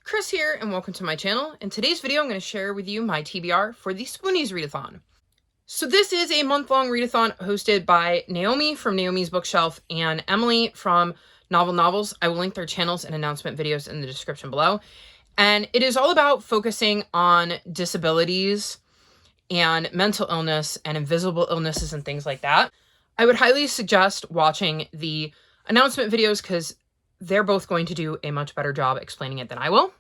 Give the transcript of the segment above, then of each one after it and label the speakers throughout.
Speaker 1: Chris here, and welcome to my channel. In today's video, I'm going to share with you my TBR for the Spoonies Readathon. So this is a month-long readathon hosted by Naomi from Naomi's Bookshelf and Emily from Novel Novels. I will link their channels and announcement videos in the description below. And it is all about focusing on disabilities and mental illness and invisible illnesses and things like that. I would highly suggest watching the announcement videos because they're both going to do a much better job explaining it than I will.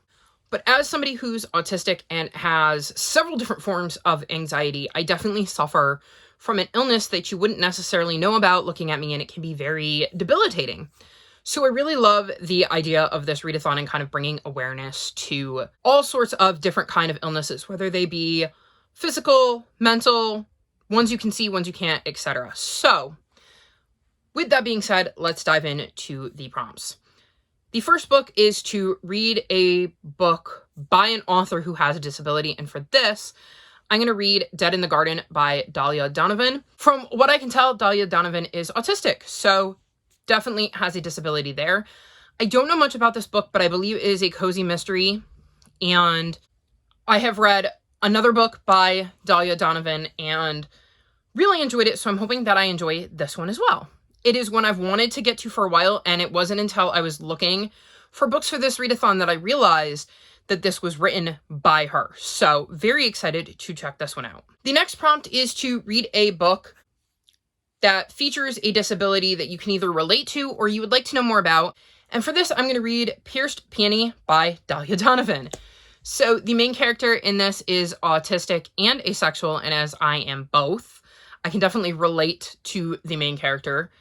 Speaker 1: But as somebody who's autistic and has several different forms of anxiety, I definitely suffer from an illness that you wouldn't necessarily know about looking at me, and it can be very debilitating. So I really love the idea of this readathon and kind of bringing awareness to all sorts of different kind of illnesses, whether they be physical, mental, ones you can see, ones you can't, etc. So with that being said, let's dive into the prompts. The first book is to read a book by an author who has a disability. And for this, I'm going to read Dead in the Garden by Dahlia Donovan. From what I can tell, Dahlia Donovan is autistic, so definitely has a disability there. I don't know much about this book, but I believe it is a cozy mystery. And I have read another book by Dahlia Donovan and really enjoyed it, so I'm hoping that I enjoy this one as well. It is one I've wanted to get to for a while, and it wasn't until I was looking for books for this readathon that I realized that this was written by her. So very excited to check this one out. The next prompt is to read a book that features a disability that you can either relate to or you would like to know more about. And for this, I'm going to read Pierced Peony by Dahlia Donovan. So the main character in this is autistic and asexual, and as I am both, I can definitely relate to the main character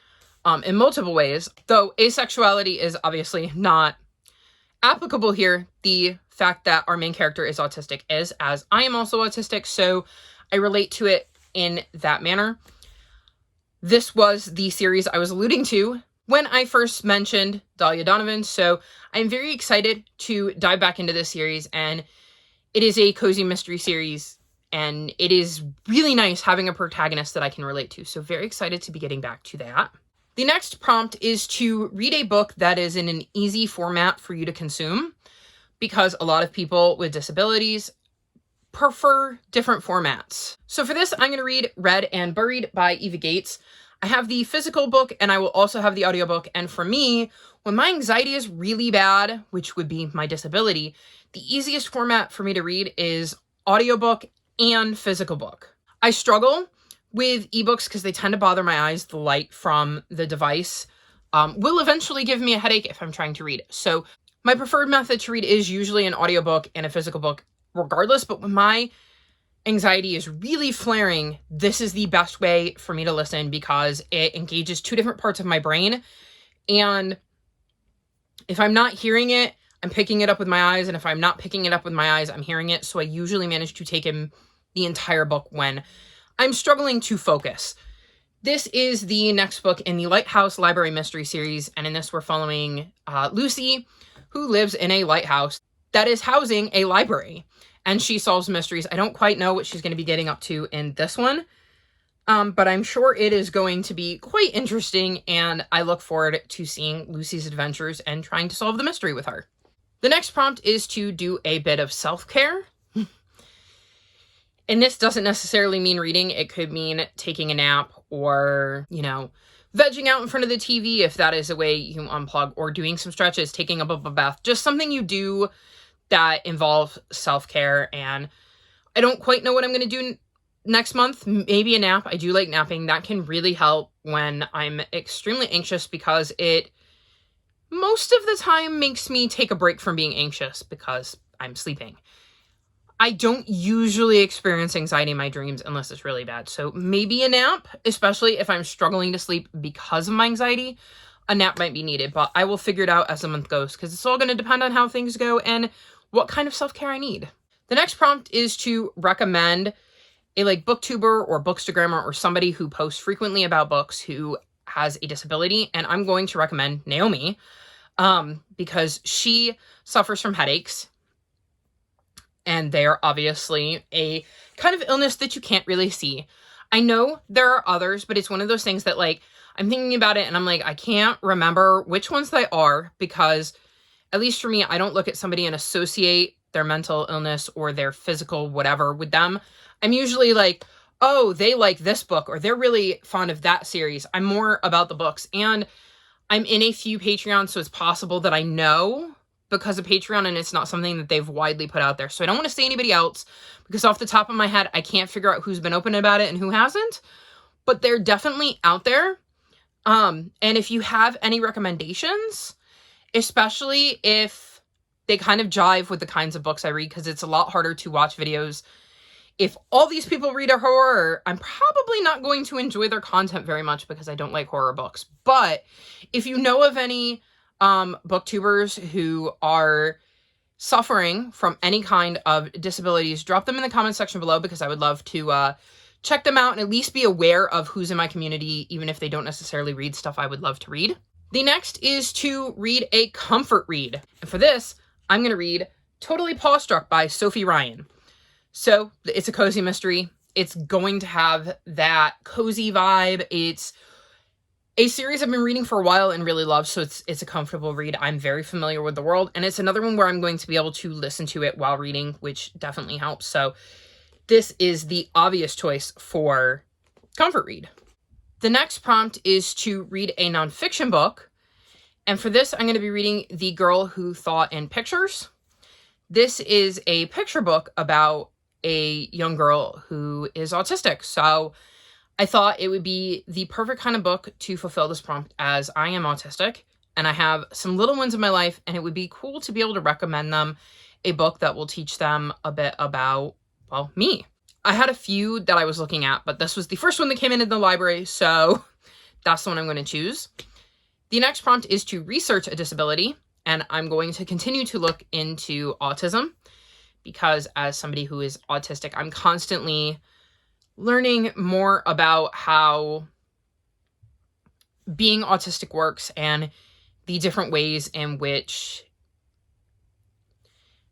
Speaker 1: in multiple ways, though asexuality is obviously not applicable here. The fact that our main character is autistic is, as I am also autistic, so I relate to it in that manner. This was the series I was alluding to when I first mentioned Dahlia Donovan, so I'm very excited to dive back into this series, and it is a cozy mystery series, and it is really nice having a protagonist that I can relate to, so very excited to be getting back to that. The next prompt is to read a book that is in an easy format for you to consume, because a lot of people with disabilities prefer different formats. So for this, I'm going to read Read and Buried by Eva Gates. I have the physical book and I will also have the audiobook. And for me, when my anxiety is really bad, which would be my disability, the easiest format for me to read is audiobook and physical book. I struggle with ebooks because they tend to bother my eyes. The light from the device will eventually give me a headache if I'm trying to read. So my preferred method to read is usually an audiobook and a physical book regardless, but when my anxiety is really flaring, this is the best way for me to listen because it engages two different parts of my brain. And if I'm not hearing it, I'm picking it up with my eyes. And if I'm not picking it up with my eyes, I'm hearing it. So I usually manage to take in the entire book when I'm struggling to focus. This is the next book in the Lighthouse Library Mystery Series. And in this, we're following Lucy, who lives in a lighthouse that is housing a library. And she solves mysteries. I don't quite know what she's going to be getting up to in this one. But I'm sure it is going to be quite interesting. And I look forward to seeing Lucy's adventures and trying to solve the mystery with her. The next prompt is to do a bit of self-care. And this doesn't necessarily mean reading. It could mean taking a nap or, vegging out in front of the TV if that is a way you unplug, or doing some stretches, taking a bubble bath, just something you do that involves self-care. And I don't quite know what I'm going to do next month. Maybe a nap. I do like napping. That can really help when I'm extremely anxious because it most of the time makes me take a break from being anxious because I'm sleeping. I don't usually experience anxiety in my dreams unless it's really bad. So maybe a nap, especially if I'm struggling to sleep because of my anxiety, a nap might be needed, but I will figure it out as the month goes because it's all going to depend on how things go and what kind of self-care I need. The next prompt is to recommend a booktuber or bookstagrammer or somebody who posts frequently about books who has a disability. And I'm going to recommend Naomi because she suffers from headaches. And they are obviously a kind of illness that you can't really see. I know there are others, but it's one of those things that I'm thinking about it and I'm like, I can't remember which ones they are because At least for me, I don't look at somebody and associate their mental illness or their physical whatever with them. I'm usually like, oh, they like this book, or they're really fond of that series. I'm more about the books. And I'm in a few Patreons, so it's possible that I know because of Patreon, and it's not something that they've widely put out there. So I don't want to say anybody else, because off the top of my head, I can't figure out who's been open about it and who hasn't. But they're definitely out there. And if you have any recommendations, especially if they kind of jive with the kinds of books I read, because it's a lot harder to watch videos. If all these people read a horror, I'm probably not going to enjoy their content very much because I don't like horror books. But if you know of any booktubers who are suffering from any kind of disabilities, drop them in the comment section below, because I would love to check them out and at least be aware of who's in my community, even if they don't necessarily read stuff I would love to read. The next is to read a comfort read. And for this, I'm going to read Totally Pawstruck by Sophie Ryan. So it's a cozy mystery. It's going to have that cozy vibe. It's a series I've been reading for a while and really love, so it's a comfortable read. I'm very familiar with the world, and it's another one where I'm going to be able to listen to it while reading, which definitely helps. So this is the obvious choice for comfort read. The next prompt is to read a nonfiction book, and for this, I'm going to be reading The Girl Who Thought in Pictures. This is a picture book about a young girl who is autistic. So I thought it would be the perfect kind of book to fulfill this prompt, as I am autistic and I have some little ones in my life, and it would be cool to be able to recommend them a book that will teach them a bit about, well, me. I had a few that I was looking at, but this was the first one that came in the library, so that's the one I'm going to choose. The next prompt is to research a disability, and I'm going to continue to look into autism, because as somebody who is autistic, I'm constantly learning more about how being autistic works and the different ways in which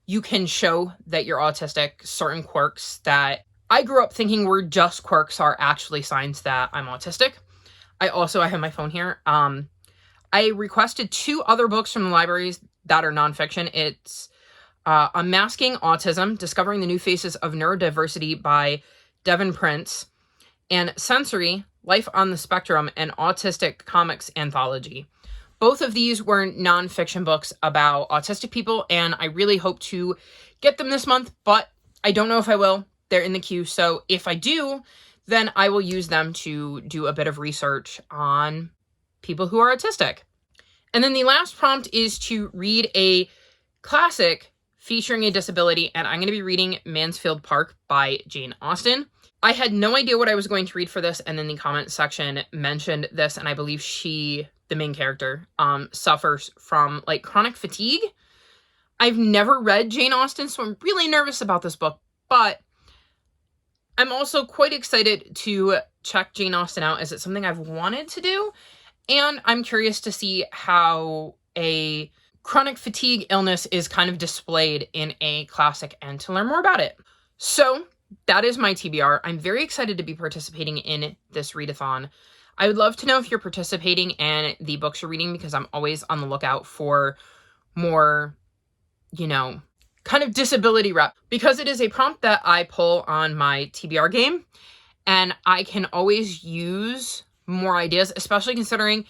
Speaker 1: you can show that you're autistic. Certain quirks that I grew up thinking were just quirks are actually signs that I'm autistic. I have my phone here. I requested 2 other books from the libraries that are nonfiction. It's Unmasking Autism, Discovering the New Faces of Neurodiversity by Devin Prince, and Sensory, Life on the Spectrum, an Autistic Comics Anthology. Both of these were nonfiction books about autistic people, and I really hope to get them this month, but I don't know if I will. They're in the queue, so if I do, then I will use them to do a bit of research on people who are autistic. And then the last prompt is to read a classic featuring a disability, and I'm going to be reading Mansfield Park by Jane Austen. I had no idea what I was going to read for this, and then the comment section mentioned this, and I believe she, the main character, suffers from like chronic fatigue. I've never read Jane Austen, so I'm really nervous about this book, but I'm also quite excited to check Jane Austen out, as it's something I've wanted to do, and I'm curious to see how a chronic fatigue illness is kind of displayed in a classic and to learn more about it. So that is my TBR. I'm very excited to be participating in this readathon. I would love to know if you're participating in the books you're reading, because I'm always on the lookout for more, kind of disability rep, because it is a prompt that I pull on my TBR game, and I can always use more ideas, especially considering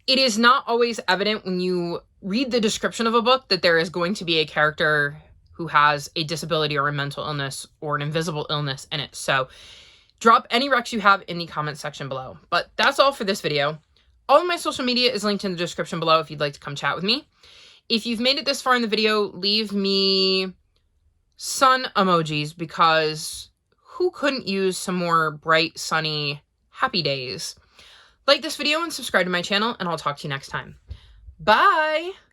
Speaker 1: it is not always evident when you read the description of a book that there is going to be a character who has a disability or a mental illness or an invisible illness in it. So drop any recs you have in the comment section below. But that's all for this video. All of my social media is linked in the description below if you'd like to come chat with me. If you've made it this far in the video, leave me sun emojis, because who couldn't use some more bright, sunny, happy days? Like this video and subscribe to my channel, and I'll talk to you next time. Bye!